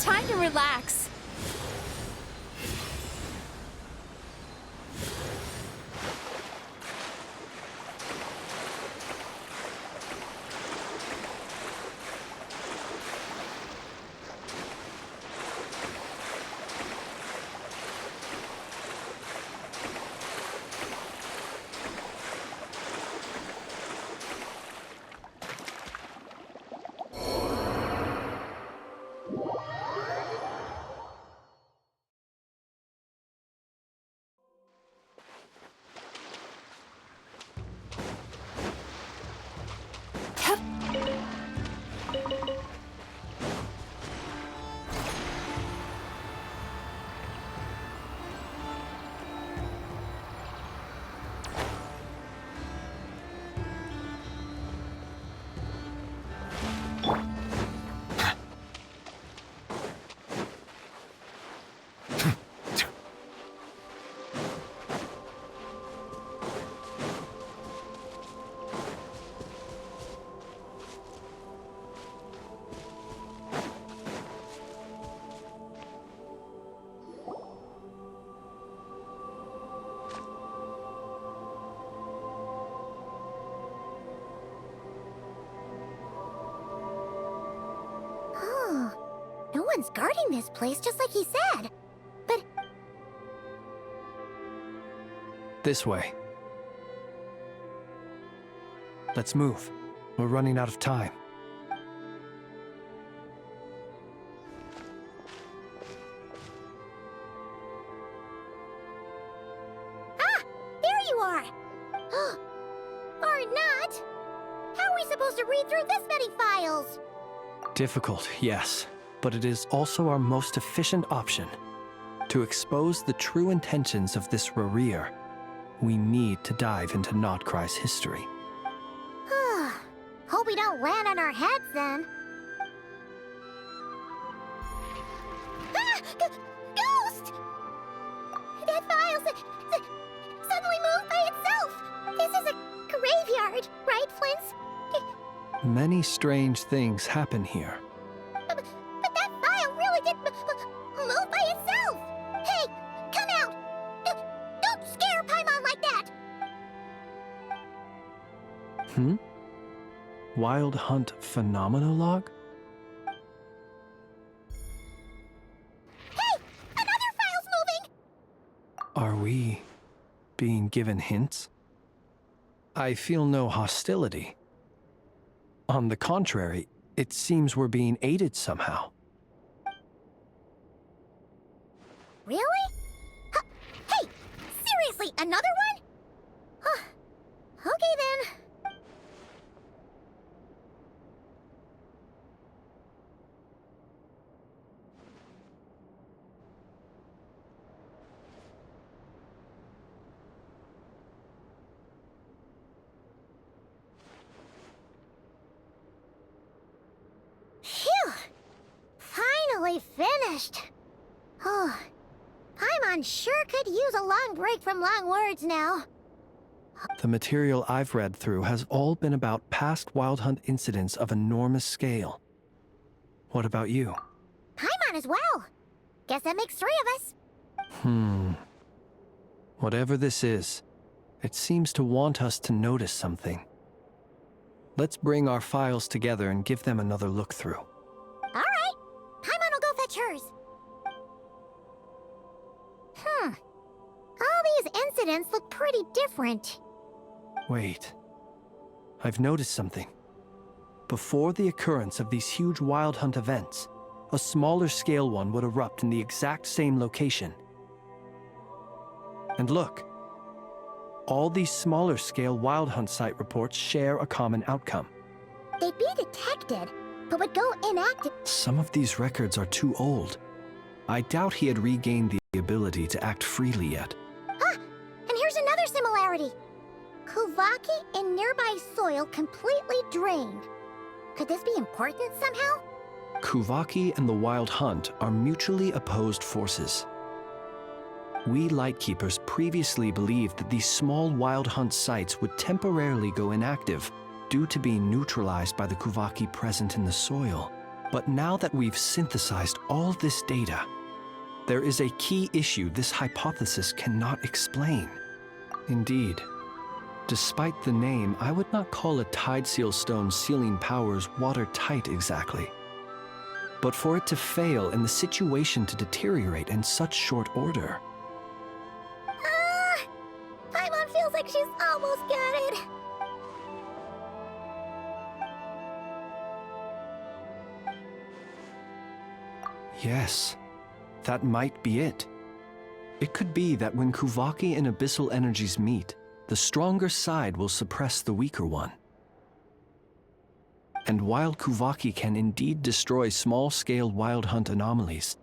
Time to relax. No one's guarding this place, just like he said. But... This way. Let's move. We're running out of time. Ah! There you are! Or not! How are we supposed to read through this many files? Difficult, yes. But it is also our most efficient option. To expose the true intentions of this Rerir, we need to dive into Nod-krai's history. Hope we don't land on our heads then. Ah! Ghost! That file suddenly moved by itself! This is a graveyard, right, Flint's? Many strange things happen here. But that file really did move by itself! Hey, come out! Don't scare Paimon like that! Wild Hunt Phenomenologue? Hey! Another file's moving! Are we being given hints? I feel no hostility. On the contrary, it seems we're being aided somehow. Really? Hey! Seriously, another one? Huh. Okay then. Phew! Finally finished. Oh, Paimon sure could use a long break from long words now. The material I've read through has all been about past Wild Hunt incidents of enormous scale. What about you? Paimon as well. Guess that makes 3 of us. Whatever this is, it seems to want us to notice something. Let's bring our files together and give them another look through. All right. Paimon will go fetch hers. All these incidents look pretty different. Wait. I've noticed something. Before the occurrence of these huge Wild Hunt events, a smaller scale one would erupt in the exact same location. And look. All these smaller scale Wild Hunt site reports share a common outcome. They'd be detected, but would go inactive. Some of these records are too old. I doubt he had regained the ability to act freely yet. And here's another similarity. Kuvaki in nearby soil completely drained. Could this be important somehow? Kuvaki and the Wild Hunt are mutually opposed forces. We Lightkeepers previously believed that these small Wild Hunt sites would temporarily go inactive due to being neutralized by the Kuvaki present in the soil. But now that we've synthesized all this data, there is a key issue this hypothesis cannot explain. Indeed, despite the name, I would not call a Tide Seal Stone's sealing powers watertight exactly. But for it to fail and the situation to deteriorate in such short order. Paimon feels like she's almost got it. Yes, that might be it. It could be that when Kuvaki and abyssal energies meet, the stronger side will suppress the weaker one. And while Kuvaki can indeed destroy small-scale wild hunt anomalies,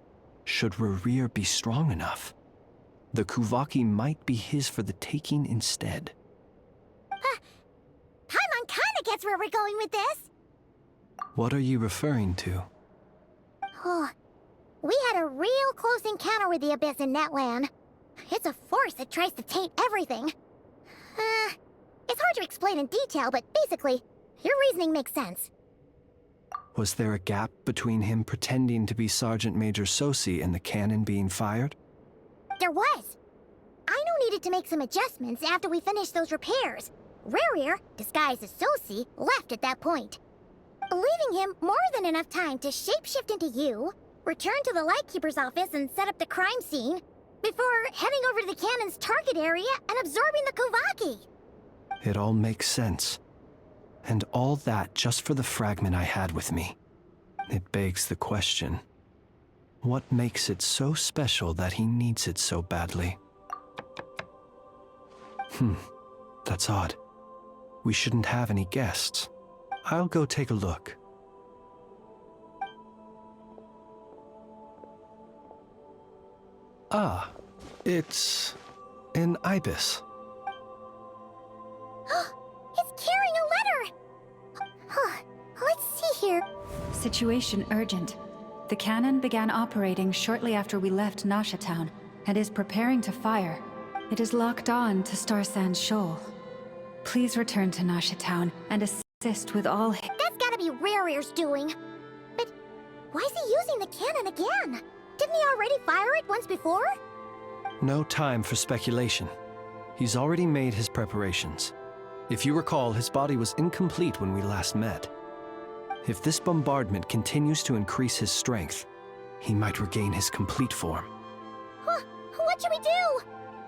should Rerir be strong enough, the Kuvaki might be his for the taking instead. Paimon kinda gets where we're going with this. What are you referring to? Oh, we had a real close encounter with the Abyss in Netland. It's a force that tries to taint everything. It's hard to explain in detail, but basically, your reasoning makes sense. Was there a gap between him pretending to be Sergeant Major Sosi and the cannon being fired? There was. Aino needed to make some adjustments after we finished those repairs. Rerir, disguised as Sosi, left at that point, leaving him more than enough time to shapeshift into you, return to the Lightkeeper's office and set up the crime scene, before heading over to the cannon's target area and absorbing the Kuvaki. It all makes sense. And all that just for the fragment I had with me. It begs the question, what makes it so special that he needs it so badly? That's odd. We shouldn't have any guests. I'll go take a look. Ah, it's an ibis. It's carrying a letter! Let's see here. Situation urgent. The cannon began operating shortly after we left Nasha Town and is preparing to fire. It is locked on to Star Sand Shoal. Please return to Nasha Town and assist with all. That's gotta be Rerir's doing. But why is he using the cannon again? Didn't he already fire it once before? No time for speculation. He's already made his preparations. If you recall, his body was incomplete when we last met. If this bombardment continues to increase his strength, he might regain his complete form. What should we do?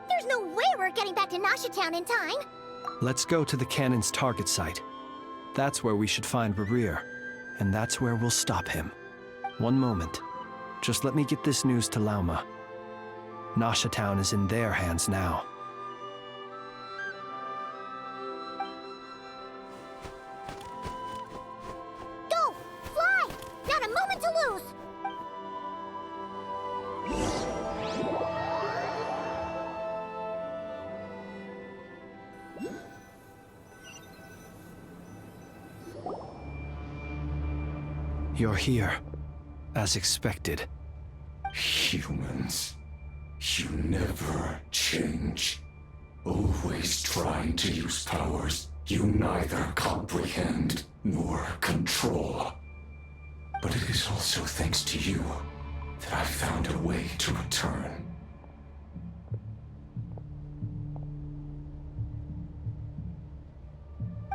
There's no way we're getting back to Nasha Town in time. Let's go to the cannon's target site. That's where we should find Rerir, and that's where we'll stop him. One moment. Just let me get this news to Lauma. Nasha Town is in their hands now. Go! Fly! Not a moment to lose! You're here, as expected. Humans, you never change. Always trying to use powers you neither comprehend nor control. But it is also thanks to you that I found a way to return.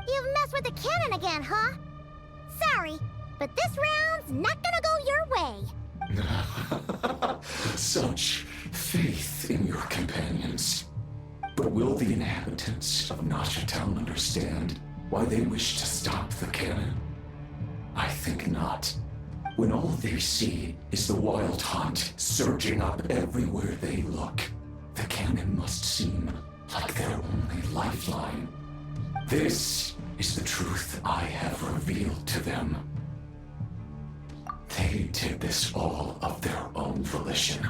You've messed with the cannon again, huh? Sorry, but this round's not gonna go your way. Such faith in your companions. But will the inhabitants of Nasha Town understand why they wish to stop the cannon? I think not. When all they see is the wild hunt surging up everywhere they look, the cannon must seem like their only lifeline. This is the truth I have revealed to them. They did this all of their own volition.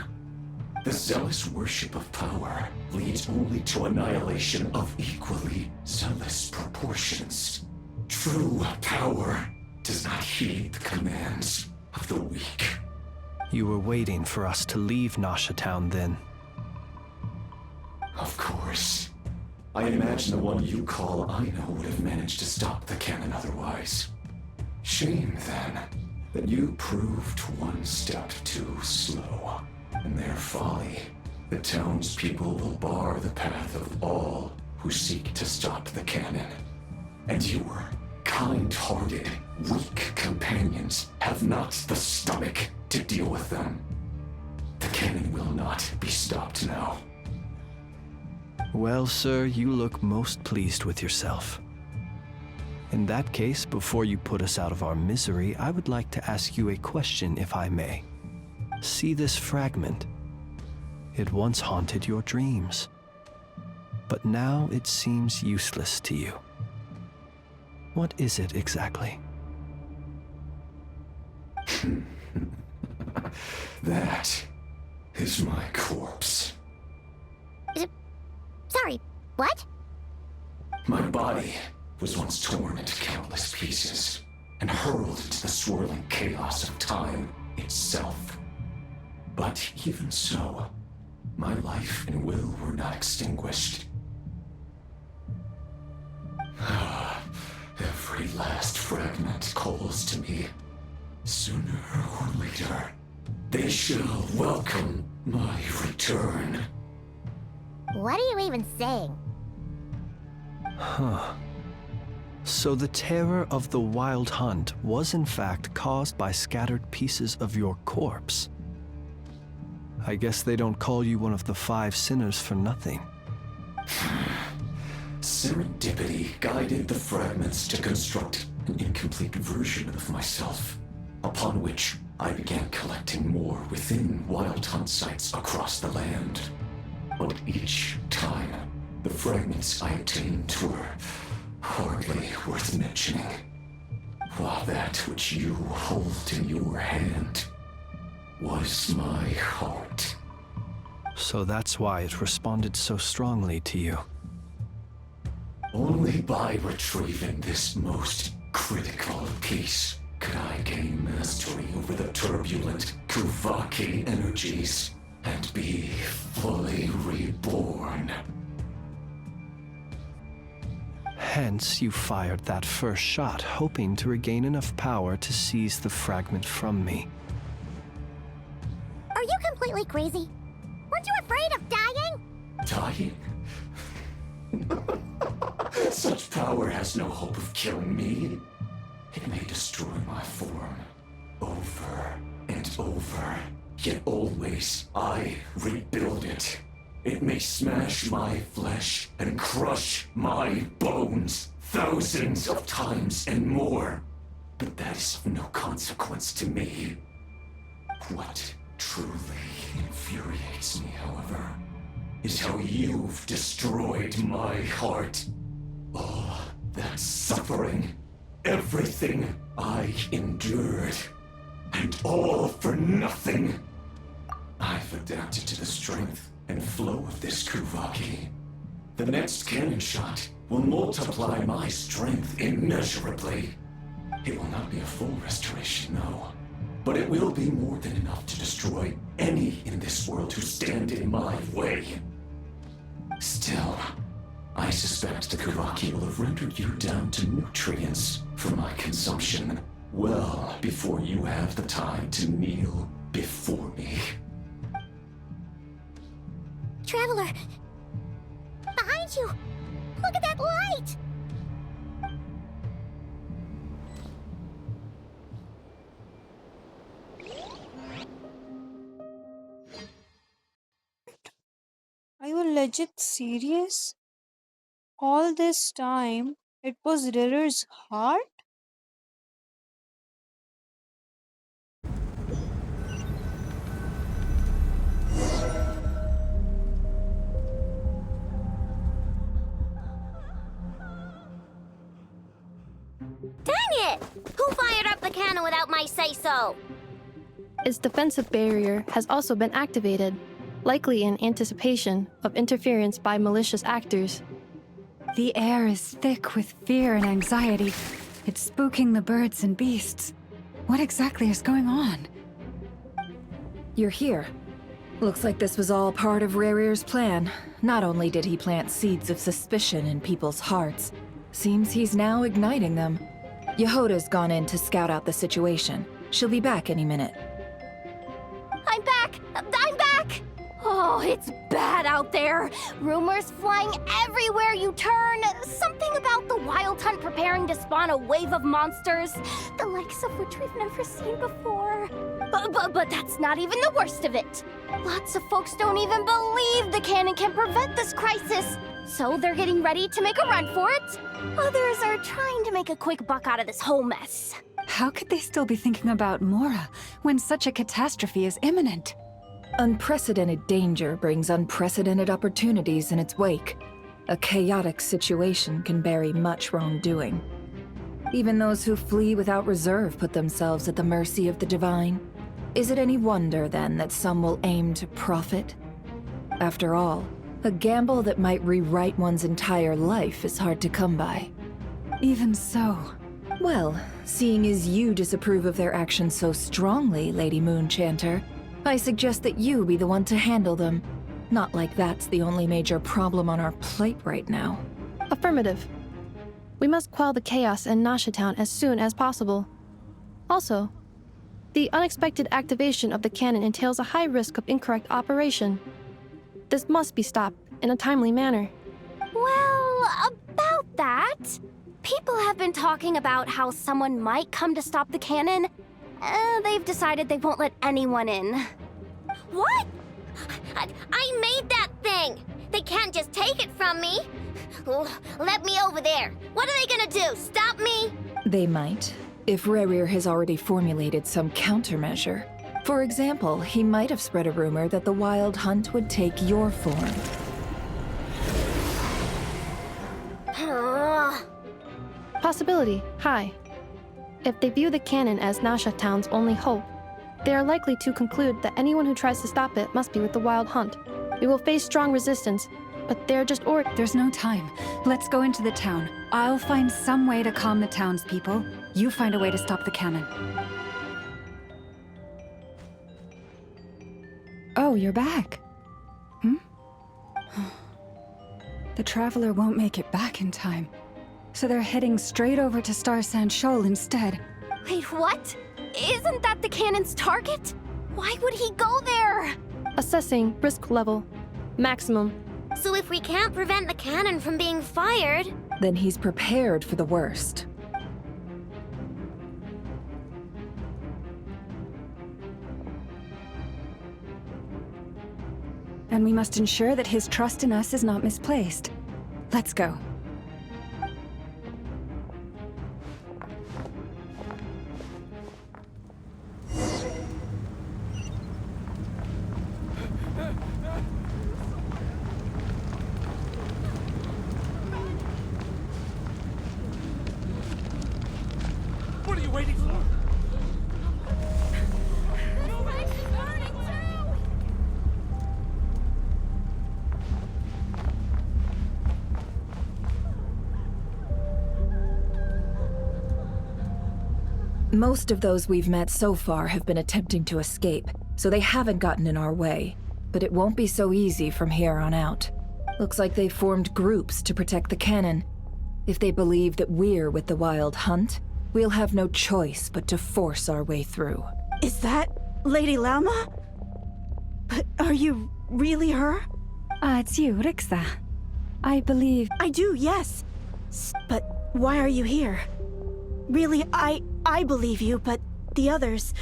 The zealous worship of power leads only to annihilation of equally zealous proportions. True power does not heed the commands of the weak. You were waiting for us to leave Nasha Town then. Of course. I imagine the one you call Aino would have managed to stop the cannon otherwise. Shame, then, that you proved one step too slow. In their folly, the townspeople will bar the path of all who seek to stop the cannon. And your kind-hearted, weak companions have not the stomach to deal with them. The cannon will not be stopped now. Well, sir, you look most pleased with yourself. In that case, before you put us out of our misery, I would like to ask you a question, if I may. See this fragment? It once haunted your dreams, but now it seems useless to you. What is it exactly? That is my corpse. Sorry, what? My body was once torn into countless pieces and hurled into the swirling chaos of time itself. But even so, my life and will were not extinguished. Every last fragment calls to me. Sooner or later, they shall welcome my return. What are you even saying? Huh. So the terror of the Wild Hunt was in fact caused by scattered pieces of your corpse. I guess they don't call you one of the 5 sinners for nothing. Serendipity guided the fragments to construct an incomplete version of myself, upon which I began collecting more within Wild Hunt sites across the land. But each time, the fragments I obtained were hardly worth mentioning, while that which you hold in your hand was my heart. So that's why it responded so strongly to you. Only by retrieving this most critical piece could I gain mastery over the turbulent Kuvaki energies and be fully reborn. Hence, you fired that first shot, hoping to regain enough power to seize the fragment from me. Are you completely crazy? Weren't you afraid of dying? Dying? Such power has no hope of killing me. It may destroy my form over and over, yet always I rebuild it. It may smash my flesh and crush my bones thousands of times and more, but that is of no consequence to me. What truly infuriates me, however, is how you've destroyed my heart. All that suffering, everything I endured, and all for nothing. I've adapted to the strength and flow of this Kuvaki. The next cannon shot will multiply my strength immeasurably. It will not be a full restoration, no, but it will be more than enough to destroy any in this world who stand in my way. Still, I suspect the Kuvaki will have rendered you down to nutrients for my consumption well before you have the time to kneel before me. Traveler! Behind you! Look at that light! Are you legit serious? All this time, it was Rerir's heart? Dang it! Who fired up the cannon without my say-so? Its defensive barrier has also been activated, likely in anticipation of interference by malicious actors. The air is thick with fear and anxiety. It's spooking the birds and beasts. What exactly is going on? You're here. Looks like this was all part of Rerir's plan. Not only did he plant seeds of suspicion in people's hearts, seems he's now igniting them. Yehoda's gone in to scout out the situation. She'll be back any minute. I'm back! I'm back! Oh, it's bad out there. Rumors flying everywhere you turn. Something about the Wild Hunt preparing to spawn a wave of monsters, the likes of which we've never seen before. But that's not even the worst of it. Lots of folks don't even believe the cannon can prevent this crisis, so they're getting ready to make a run for it. Others are trying to make a quick buck out of this whole mess. How could they still be thinking about Mora when such a catastrophe is imminent? Unprecedented danger brings unprecedented opportunities in its wake. A chaotic situation can bury much wrongdoing. Even those who flee without reserve put themselves at the mercy of the divine. Is it any wonder, then, that some will aim to profit? After all, a gamble that might rewrite one's entire life is hard to come by. Even so. Well, seeing as you disapprove of their actions so strongly, Lady Moonchanter, I suggest that you be the one to handle them. Not like that's the only major problem on our plate right now. Affirmative. We must quell the chaos in Nasha Town as soon as possible. Also, the unexpected activation of the cannon entails a high risk of incorrect operation. This must be stopped in a timely manner. Well, about that, people have been talking about how someone might come to stop the cannon. They've decided they won't let anyone in. What? I made that thing! They can't just take it from me! Let me over there! What are they gonna do? Stop me? They might, if Rerir has already formulated some countermeasure. For example, he might have spread a rumor that the Wild Hunt would take your form. Possibility high. If they view the cannon as Nasha Town's only hope, they are likely to conclude that anyone who tries to stop it must be with the Wild Hunt. We will face strong resistance, but they're just There's no time. Let's go into the town. I'll find some way to calm the townspeople. You find a way to stop the cannon. Oh, you're back. The Traveler won't make it back in time. So they're heading straight over to Star Sand Shoal instead. Wait, what? Isn't that the cannon's target? Why would he go there? assessing risk level. Maximum. So if we can't prevent the cannon from being fired... Then he's prepared for the worst. And we must ensure that his trust in us is not misplaced. Let's go. What are you waiting for? Most of those we've met so far have been attempting to escape, so they haven't gotten in our way. But it won't be so easy from here on out. Looks like they've formed groups to protect the cannon. If they believe that we're with the Wild Hunt, we'll have no choice but to force our way through. Is that Lady Lama? But are you really her? It's you, Rixa. I believe... I do, yes. But why are you here? Really, I believe you, but the others,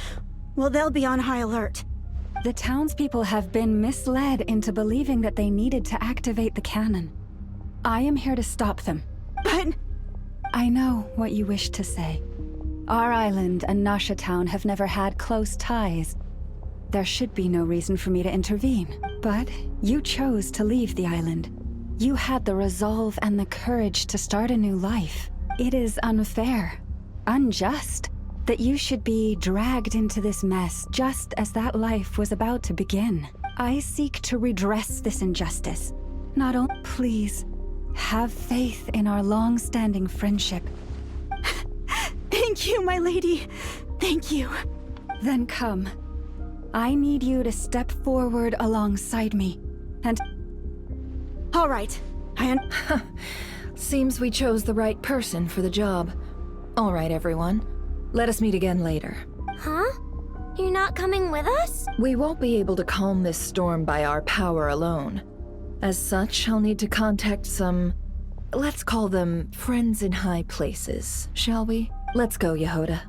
well, they'll be on high alert. The townspeople have been misled into believing that they needed to activate the cannon. I am here to stop them. But... I know what you wish to say. Our island and Nasha Town have never had close ties. There should be no reason for me to intervene. But you chose to leave the island. You had the resolve and the courage to start a new life. It is unfair, unjust, that you should be dragged into this mess just as that life was about to begin. I seek to redress this injustice. Not only... Please, have faith in our long-standing friendship. Thank you, my lady. Thank you. Then come. I need you to step forward alongside me, and... All right. Seems we chose the right person for the job. All right, everyone. Let us meet again later. Huh? You're not coming with us? We won't be able to calm this storm by our power alone. As such, I'll need to contact some... let's call them friends in high places, shall we? Let's go, Yehoda.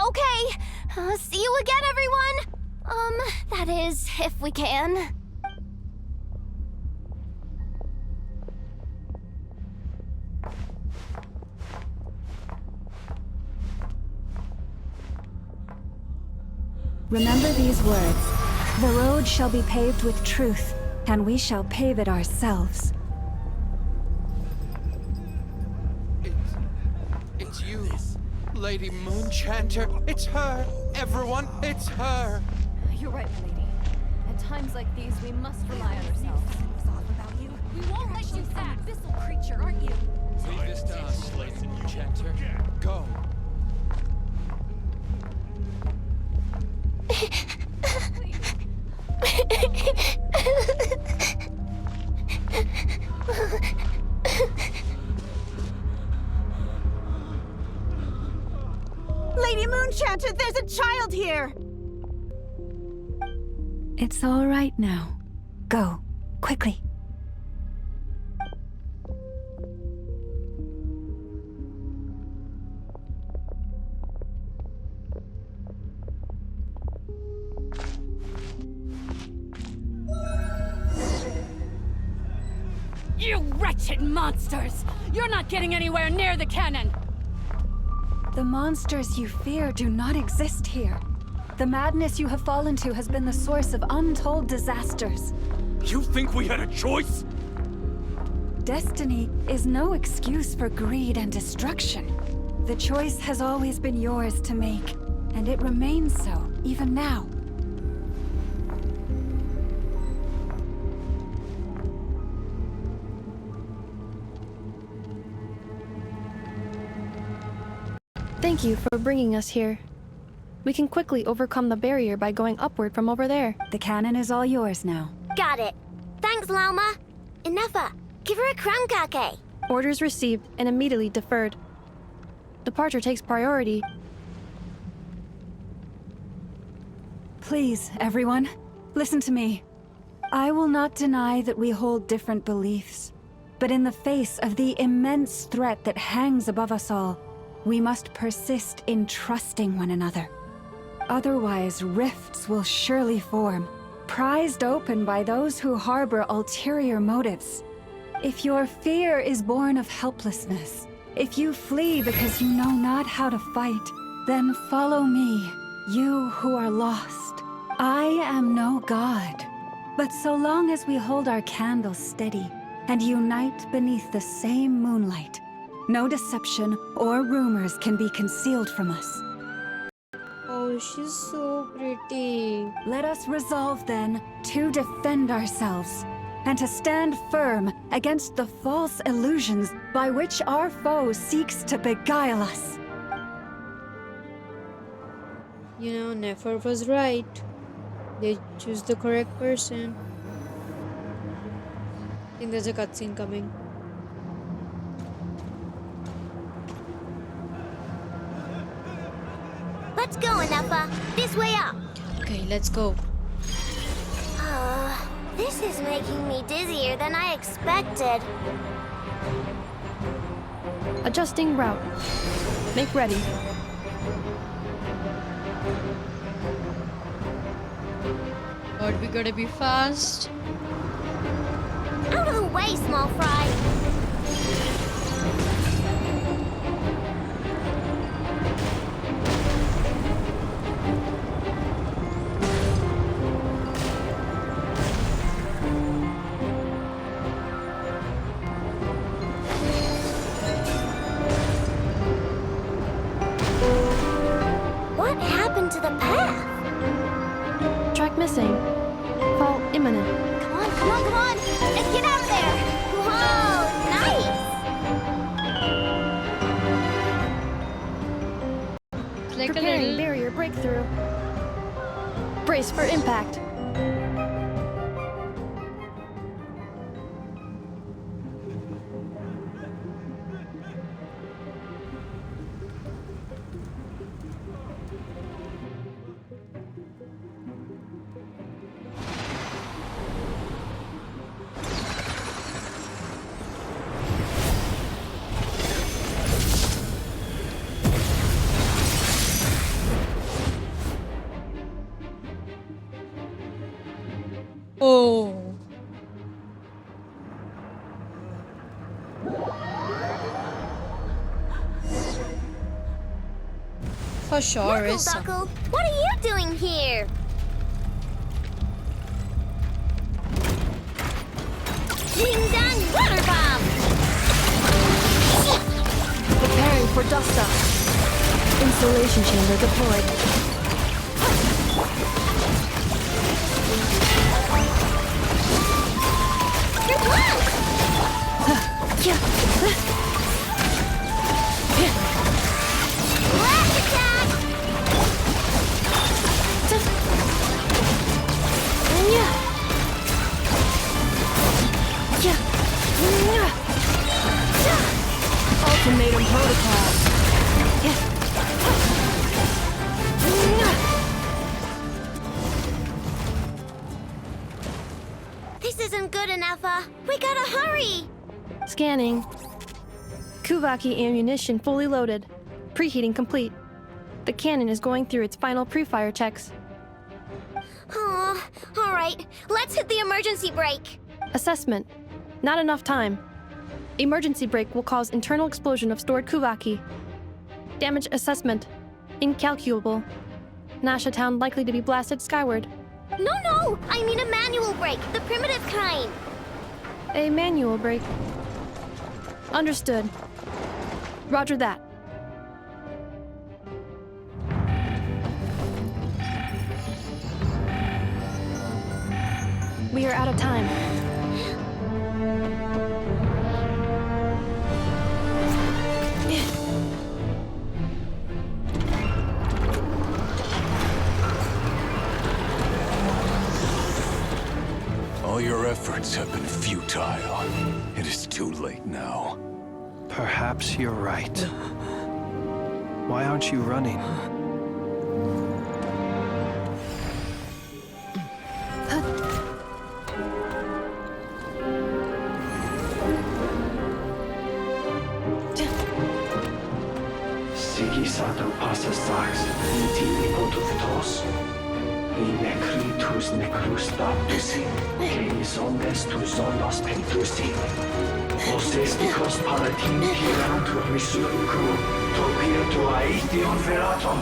Okay. See you again, everyone! That is, if we can. Remember these words. The road shall be paved with truth, and we shall pave it ourselves. It's you, Lady Moonchanter. It's her. Everyone, it's her. You're right, my lady. At times like these, we must rely on ourselves. We won't let you that abyssal creature, aren't you? Leave this to us, Lady Moonchanter. Go. Lady Moonchanter, there's a child here! It's all right now. Go, quickly. You wretched monsters! You're not getting anywhere near the cannon! The monsters you fear do not exist here. The madness you have fallen to has been the source of untold disasters. You think we had a choice? Destiny is no excuse for greed and destruction. The choice has always been yours to make, and it remains so, even now. Thank you for bringing us here. We can quickly overcome the barrier by going upward from over there. The cannon is all yours now. Got it. Thanks, Lauma. Enougha, give her a crown kake. Orders received and immediately deferred. Departure takes priority. Please, everyone, listen to me. I will not deny that we hold different beliefs, but in the face of the immense threat that hangs above us all, we must persist in trusting one another. Otherwise, rifts will surely form, prized open by those who harbor ulterior motives. If your fear is born of helplessness, if you flee because you know not how to fight, then follow me, you who are lost. I am no god, but so long as we hold our candles steady and unite beneath the same moonlight, no deception or rumors can be concealed from us. Oh, she's so pretty. Let us resolve, then, to defend ourselves, and to stand firm against the false illusions by which our foe seeks to beguile us. You know, Nefer was right. They choose the correct person. I think there's a cutscene coming. Let's go, Enougha. This way up. Okay, let's go. This is making me dizzier than I expected. Adjusting route. Make ready. But we gotta be fast. Out of the way, small fry. What happened to the path? Track missing. Fall imminent. Come on, come on, come on! Let's get out of there! Whoa, nice! Like Preparing barrier breakthrough. Brace for impact. For sure is. Duckle, what are you doing here? Ding dong water bomb! Preparing for dust up. Installation chamber deployed. You're close! Blast attack! Ultimatum protocol. This isn't good enough, we gotta hurry! Scanning. Kuvaki ammunition fully loaded. Preheating complete. The cannon is going through its final pre-fire checks. Oh, alright, let's hit the emergency brake. Assessment. Not enough time. Emergency brake will cause internal explosion of stored Kuvaki. Damage assessment. Incalculable. Nasha Town likely to be blasted skyward. No, I mean a manual brake, the primitive kind. A manual brake. Understood. Roger that. We are out of time. All your efforts have been futile. It is too late now. Perhaps you're right. Why aren't you running? Sigisato passa sax, intimi potus necritus necrus baptusi, cenis omnes tu zonos pentusi. Osesticos palatin pirantur misuricum, topia tua ition veratum.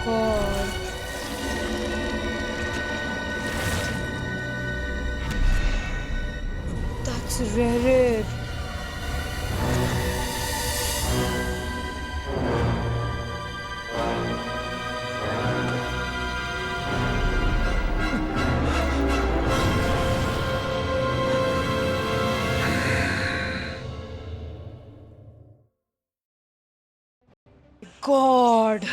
God. That's Rerir. God.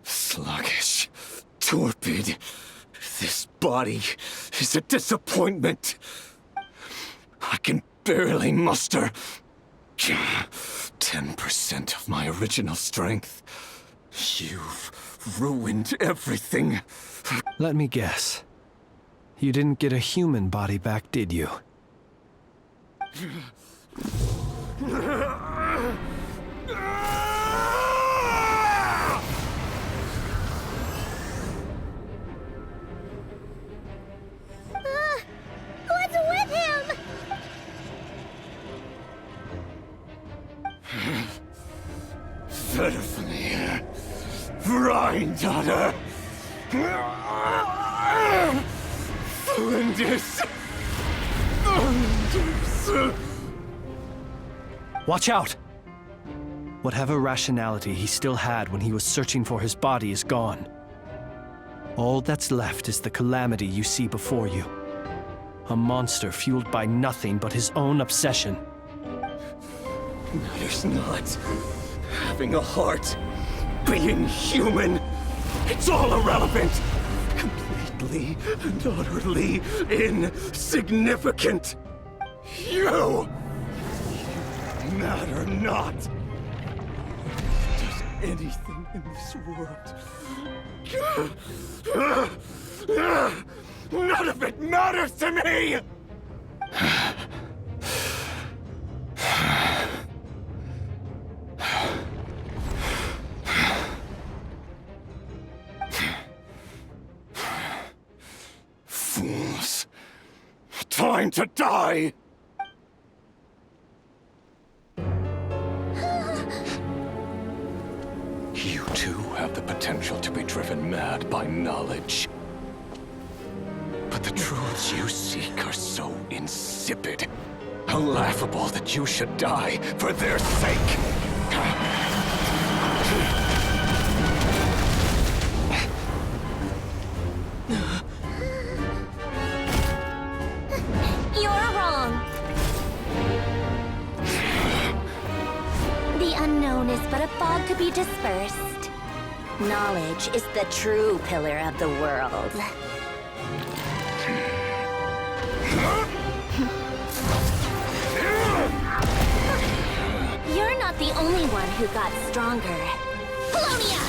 Sluggish, torpid. This body is a disappointment. I can barely muster 10% of my original strength. You've ruined everything. Let me guess. You didn't get a human body back, did you? What's with him? Verfnir, Rheindaughter, Flinders. Watch out! Whatever rationality he still had when he was searching for his body is gone. All that's left is the calamity you see before you. A monster fueled by nothing but his own obsession. Matters not. Having a heart, being human, it's all irrelevant. Completely and utterly insignificant. You matter not. Does anything in this world? None of it matters to me! Fools. Time to die! You too have the potential to be driven mad by knowledge. But the truths you seek are so insipid, how laughable that you should die for their sake. You're wrong. The unknown is but a fog to be dispersed. Knowledge is the true pillar of the world. You're not the only one who got stronger. Polonia!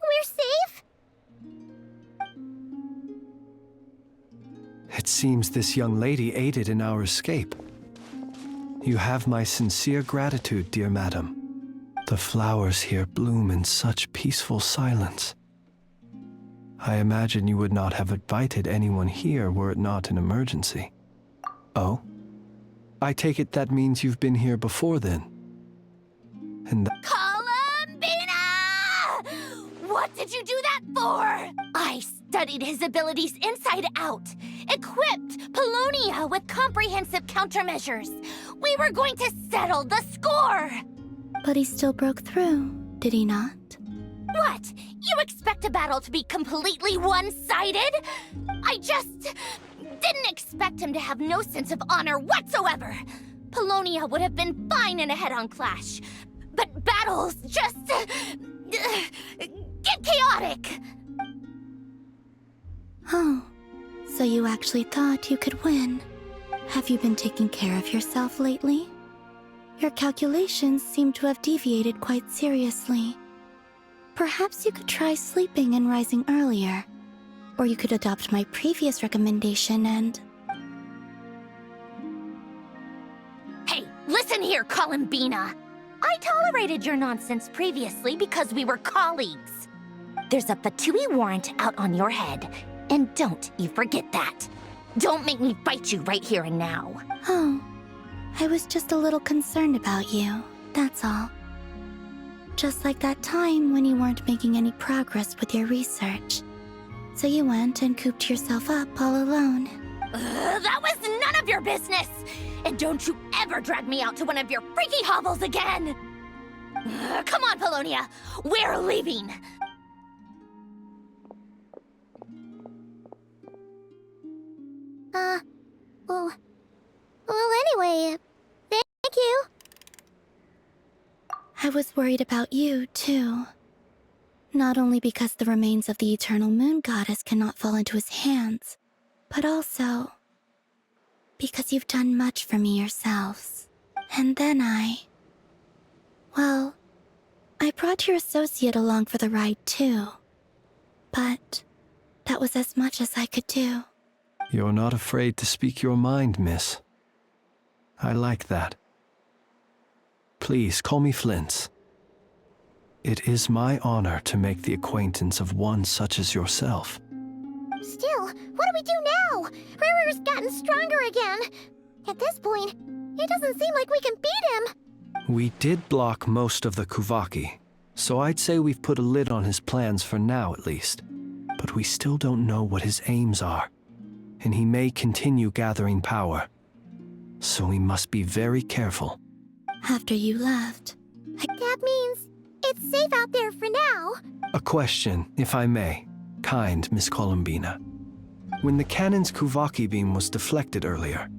We're safe? It seems this young lady aided in our escape. You have my sincere gratitude, dear madam. The flowers here bloom in such peaceful silence. I imagine you would not have invited anyone here were it not an emergency. Oh? I take it that means you've been here before then. And Columbina! What did you do that for? I studied his abilities inside out, equipped Polonia with comprehensive countermeasures. We were going to settle the score! But he still broke through, did he not? What? You expect a battle to be completely one-sided? I just didn't expect him to have no sense of honor whatsoever. Polonia would have been fine in a head-on clash, but battles just get chaotic. Oh, so you actually thought you could win. Have you been taking care of yourself lately? Your calculations seem to have deviated quite seriously. Perhaps you could try sleeping and rising earlier. Or you could adopt my previous recommendation and... Hey, listen here, Columbina. I tolerated your nonsense previously because we were colleagues. There's a Fatui warrant out on your head, and don't you forget that. Don't make me fight you right here and now. Oh, I was just a little concerned about you, that's all. Just like that time when you weren't making any progress with your research. So you went and cooped yourself up all alone. That was none of your business! And don't you ever drag me out to one of your freaky hovels again! Come on, Polonia! We're leaving! Well, anyway, thank you. I was worried about you, too. Not only because the remains of the Eternal Moon Goddess cannot fall into his hands, but also because you've done much for me yourselves. And then well, I brought your associate along for the ride, too. But that was as much as I could do. you're not afraid to speak your mind, miss. I like that. Please call me Flint's. It is my honor to make the acquaintance of one such as yourself. Still, what do we do now? Rerir's gotten stronger again. At this point, it doesn't seem like we can beat him. We did block most of the Kuvaki, so I'd say we've put a lid on his plans for now at least. But we still don't know what his aims are, and he may continue gathering power. So we must be very careful. After you left, That means it's safe out there for now. A question, if I may, kind Miss Columbina. When the cannon's Kuvaki beam was deflected earlier,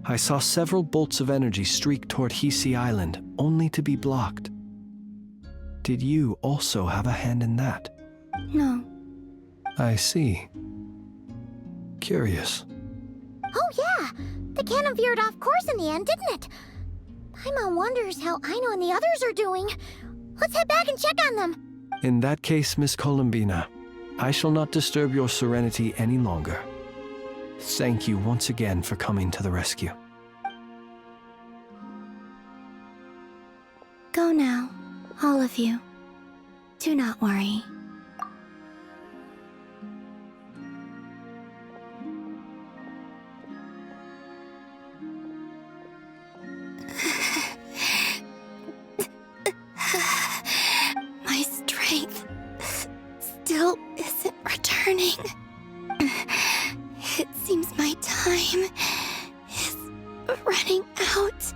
I saw several bolts of energy streak toward Hisi Island, only to be blocked. Did you also have a hand in that? No. I see. Curious. Oh yeah, the cannon veered off course in the end, didn't it? Paimon wonders how Aino and the others are doing. Let's head back and check on them. In that case, Miss Columbina, I shall not disturb your serenity any longer. Thank you once again for coming to the rescue. Go now, all of you. Do not worry. My strength still isn't returning. It seems my time is running out.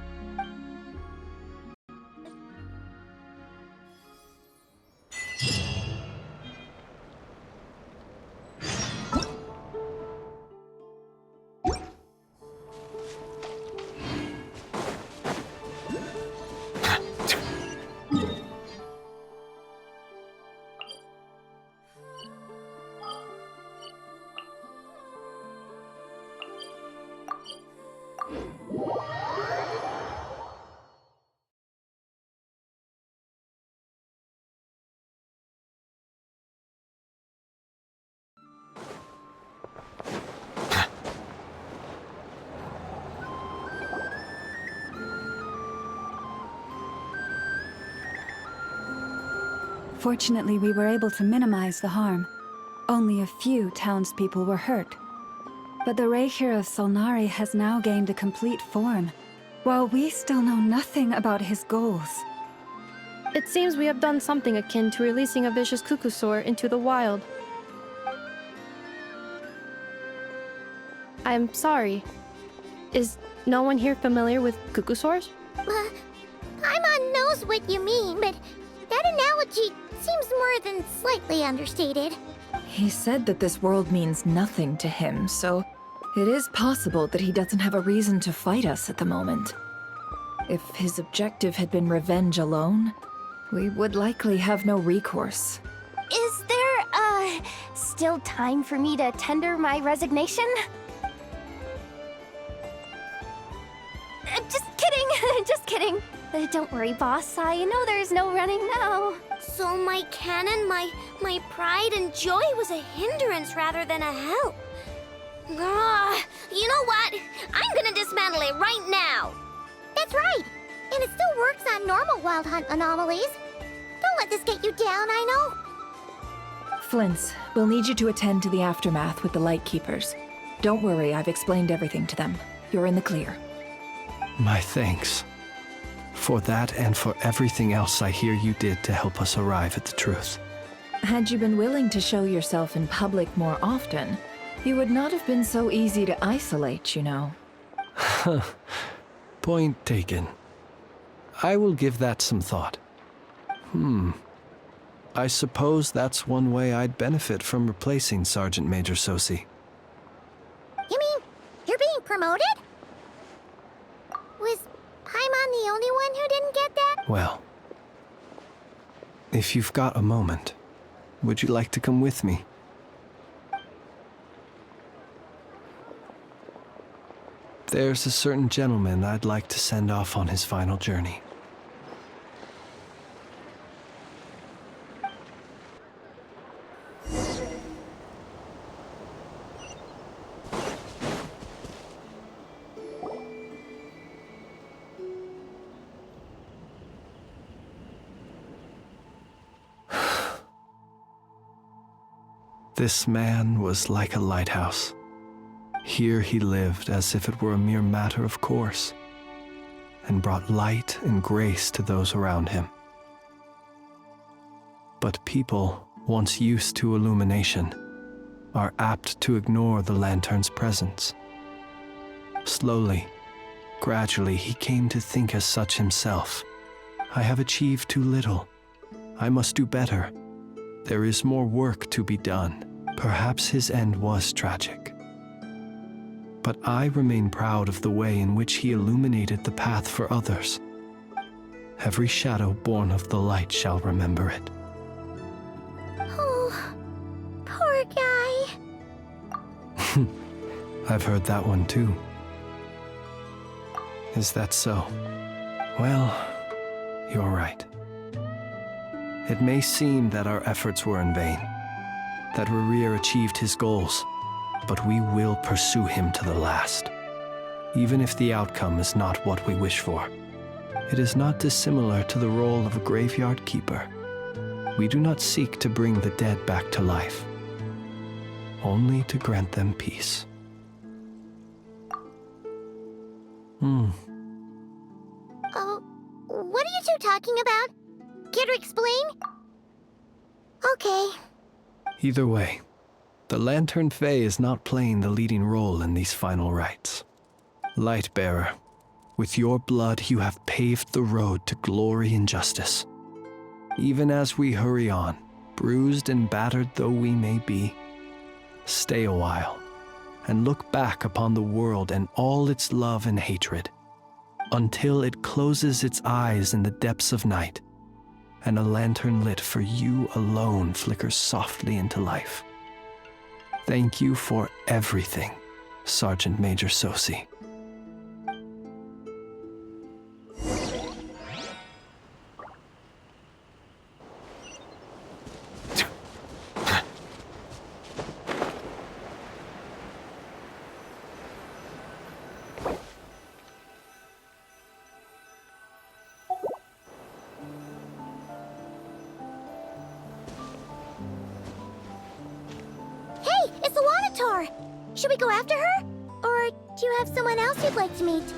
Fortunately, we were able to minimize the harm. Only a few townspeople were hurt. But the Rerir of Solari has now gained a complete form. while we still know nothing about his goals. It seems we have done something akin to releasing a vicious cuckoosaur into the wild. I'm sorry. Is no one here familiar with cuckoosaurs? Paimon knows what you mean, but that analogy seems more than slightly understated. He said that this world means nothing to him, so it is possible that he doesn't have a reason to fight us at the moment. If his objective had been revenge alone, we would likely have no recourse. Is there, still time for me to tender my resignation? Just kidding, just kidding. Don't worry, boss. I know there's no running now. So my cannon, my pride and joy was a hindrance rather than a help. You know what? I'm gonna dismantle it right now. That's right. And it still works on normal wild hunt anomalies. Don't let this get you down, I know. Flint's, we'll need you to attend to the aftermath with the Lightkeepers. Don't worry, I've explained everything to them. You're in the clear. My thanks. For that and for everything else I hear you did to help us arrive at the truth. Had you been willing to show yourself in public more often, you would not have been so easy to isolate, you know. Point taken. I will give that some thought. I suppose that's one way I'd benefit from replacing Sergeant Major Sosi. You mean you're being promoted? Was Paimon the only one who didn't get that? Well, if you've got a moment, would you like to come with me? There's a certain gentleman I'd like to send off on his final journey. This man was like a lighthouse. Here he lived as if it were a mere matter of course, and brought light and grace to those around him. But people, once used to illumination, are apt to ignore the lantern's presence. Slowly, gradually, he came to think as such himself. I have achieved too little. I must do better. There is more work to be done. Perhaps his end was tragic. But I remain proud of the way in which he illuminated the path for others. Every shadow born of the light shall remember it. Oh, poor guy. I've heard that one too. Is that so? Well, you're right. It may seem that our efforts were in vain, that Rerir achieved his goals, but we will pursue him to the last, even if the outcome is not what we wish for. It is not dissimilar to the role of a graveyard keeper. We do not seek to bring the dead back to life, only to grant them peace. Oh, what are you two talking about? Care to explain? Okay. Either way, the Lantern Fae is not playing the leading role in these final rites. Lightbearer, with your blood you have paved the road to glory and justice. Even as we hurry on, bruised and battered though we may be, stay a while and look back upon the world and all its love and hatred, until it closes its eyes in the depths of night, and a lantern lit for you alone flickers softly into life. Thank you for everything, Sergeant Major Sosi. Should we go after her? Or do you have someone else you'd like to meet?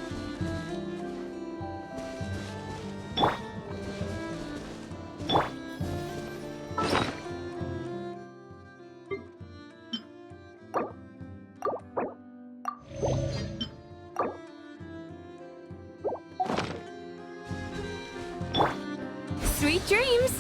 Sweet dreams!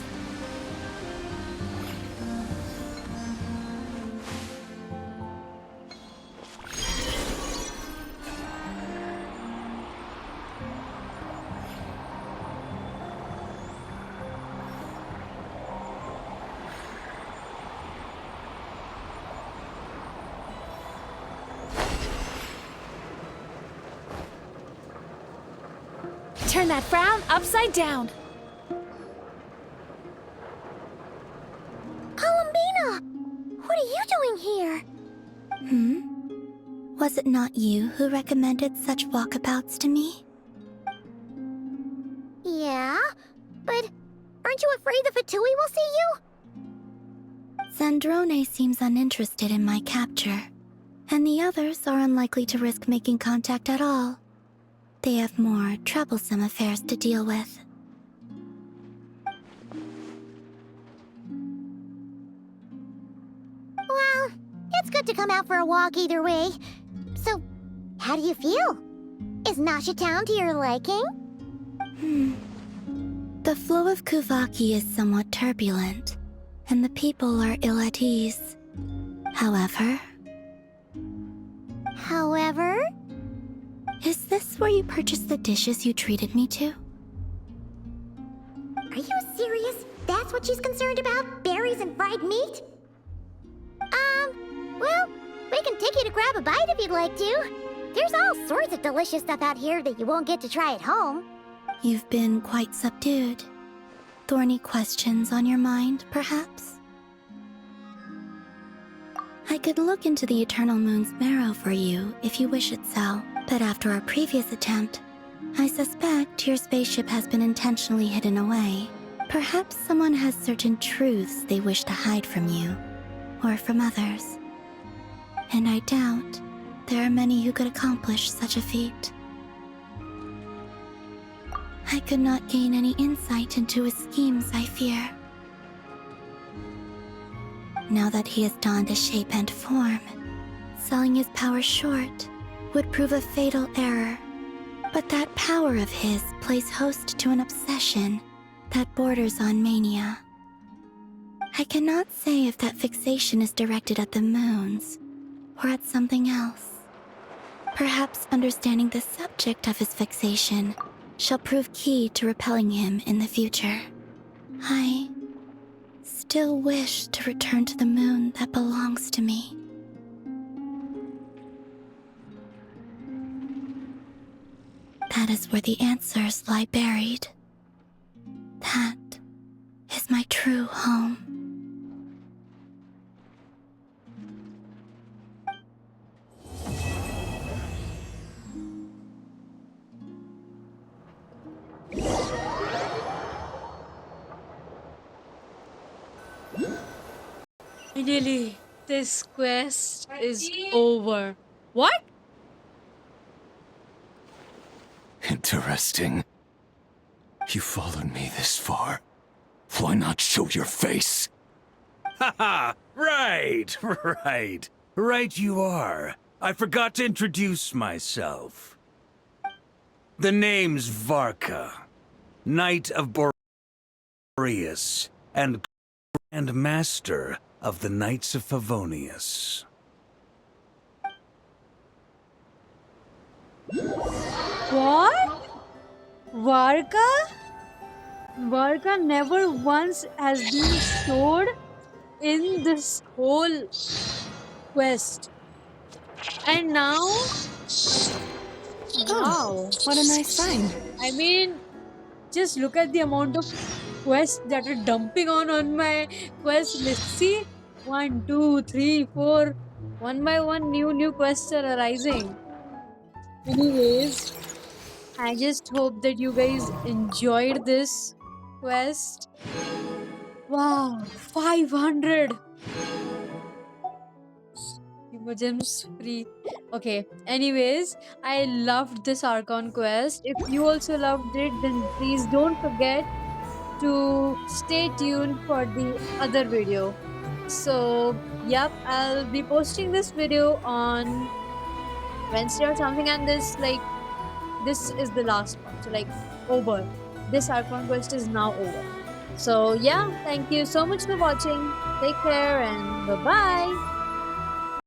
Turn that frown upside down. Columbina! What are you doing here? Was it not you who recommended such walkabouts to me? Yeah, but aren't you afraid the Fatui will see you? Zandrone seems uninterested in my capture, and the others are unlikely to risk making contact at all. They have more troublesome affairs to deal with. Well, it's good to come out for a walk either way. So, how do you feel? Is Nasha Town to your liking? The flow of Kuvaki is somewhat turbulent, and the people are ill at ease. However... Is this where you purchased the dishes you treated me to? Are you serious? That's what she's concerned about? Berries and fried meat? Well, we can take you to grab a bite if you'd like to. There's all sorts of delicious stuff out here that you won't get to try at home. You've been quite subdued. Thorny questions on your mind, perhaps? I could look into the Eternal Moon's marrow for you if you wish it so, but after our previous attempt, I suspect your spaceship has been intentionally hidden away. Perhaps someone has certain truths they wish to hide from you, or from others. And I doubt there are many who could accomplish such a feat. I could not gain any insight into his schemes, I fear. Now that he has donned a shape and form, selling his power short would prove a fatal error. But that power of his plays host to an obsession that borders on mania. I cannot say if that fixation is directed at the moons or at something else. Perhaps understanding the subject of his fixation shall prove key to repelling him in the future. I still wish to return to the moon that belongs to me. That is where the answers lie buried. That is my true home. Finally, this quest is over. What? Interesting. You followed me this far. Why not show your face? Haha! Right, right. Right you are. I forgot to introduce myself. The name's Varka, Knight of Boreas, and Grand Master of the Knights of Favonius. What? Varka? Varka never once has been showed in this whole quest. And now... Wow. What a nice find. I mean, just look at the amount of quests that are dumping on my quest list. See? 1, 2, 3, 4. One by one, new quests are arising. Anyways, I just hope that you guys enjoyed this quest. Wow, 500 gems free. Okay, anyways, I loved this Archon quest. If you also loved it, then please don't forget to stay tuned for the other video. So, yep, I'll be posting this video on Wednesday or something, and this is the last one. So, like, over. This Archon quest is now over. So yeah, thank you so much for watching. Take care and bye bye.